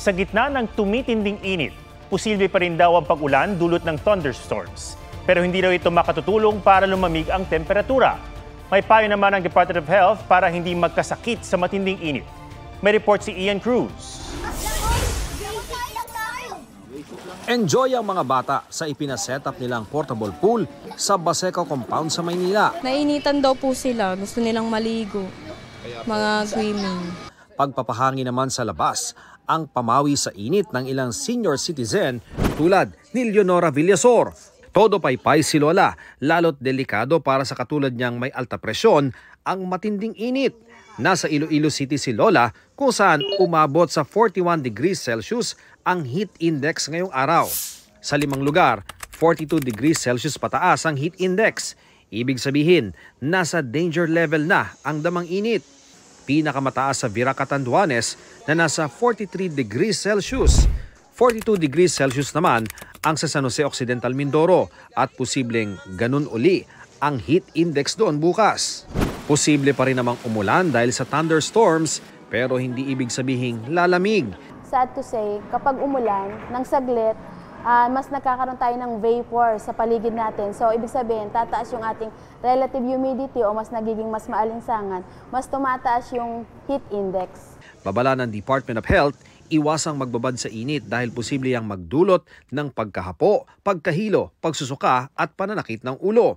Sa gitna ng tumitinding init, posible pa rin daw ang pag-ulan dulot ng thunderstorms. Pero hindi daw ito makatutulong para lumamig ang temperatura. May payo naman ang Department of Health para hindi magkasakit sa matinding init. May report si Ian Cruz. Enjoy ang mga bata sa ipinasetup nilang portable pool sa Baseco Compound sa Maynila. Nainitan daw po sila, gusto nilang maligo, mga swimming. Pagpapahangin naman sa labas, ang pamawi sa init ng ilang senior citizen tulad ni Leonora Villasor. Todo paypay si Lola, lalo't delikado para sa katulad niyang may alta presyon ang matinding init. Nasa Iloilo City si Lola kung saan umabot sa 41 degrees Celsius ang heat index ngayong araw. Sa 5 lugar, 42 degrees Celsius pataas ang heat index. Ibig sabihin, nasa danger level na ang damang init. Pinakamataas sa Vira Catanduanes na nasa 43 degrees Celsius. 42 degrees Celsius naman ang sa San Jose Occidental Mindoro at posibleng ganun uli ang heat index doon bukas. Posible pa rin namang umulan dahil sa thunderstorms pero hindi ibig sabihing lalamig. Sad to say, kapag umulan, ng saglit, mas nagkakaroon tayo ng vapor sa paligid natin. So, ibig sabihin, tataas yung ating relative humidity o mas nagiging mas maalinsangan, mas tumataas yung heat index. Babala ng Department of Health, iwasang magbabad sa init dahil posible yang magdulot ng pagkahapo, pagkahilo, pagsusuka at pananakit ng ulo.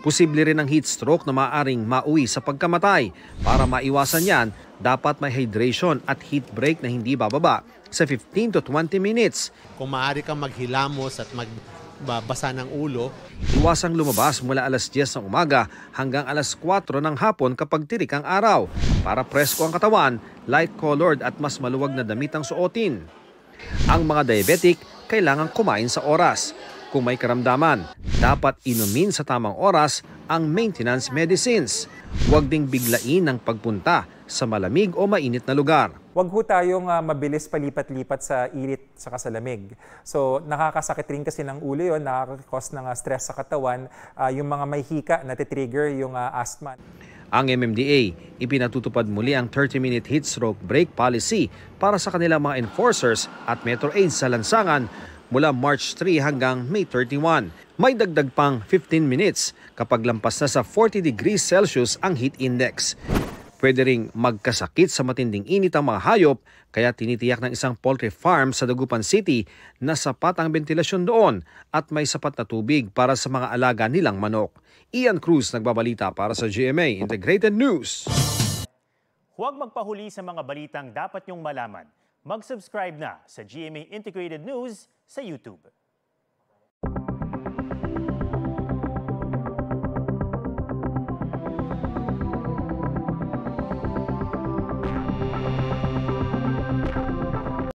Posible rin ang heat stroke na maaaring mauwi sa pagkamatay. Para maiwasan yan, dapat may hydration at heat break na hindi bababa sa 15 to 20 minutes. Kung maaari kang maghilamos at magbabasa ng ulo. Iwasang lumabas mula alas 10 ng umaga hanggang alas 4 ng hapon kapag tirik ang araw. Para presko ang katawan, light-colored at mas maluwag na damit ang suotin. Ang mga diabetic, kailangan kumain sa oras. Kung may karamdaman, dapat inumin sa tamang oras ang maintenance medicines. Huwag ding biglain ang pagpunta sa malamig o mainit na lugar. Huwag ho tayong mabilis palipat-lipat sa init sa kasalamig. So nakakasakit rin kasi ng ulo yun, nakakakos ng stress sa katawan, yung mga may hika na titrigger yung asthma. Ang MMDA, ipinatutupad muli ang 30-minute heat stroke break policy para sa kanilang mga enforcers at Metro Aids sa lansangan mula March 3 hanggang May 31. May dagdag pang 15 minutes kapag lampas na sa 40 degrees Celsius ang heat index. Pwede ring magkasakit sa matinding init ang mga hayop, kaya tinitiyak ng isang poultry farm sa Dagupan City na sapat ang ventilasyon doon at may sapat na tubig para sa mga alaga nilang manok. Ian Cruz nagbabalita para sa GMA Integrated News. Huwag magpahuli sa mga balitang dapat niyong malaman. Mag-subscribe na sa GMA Integrated News sa YouTube.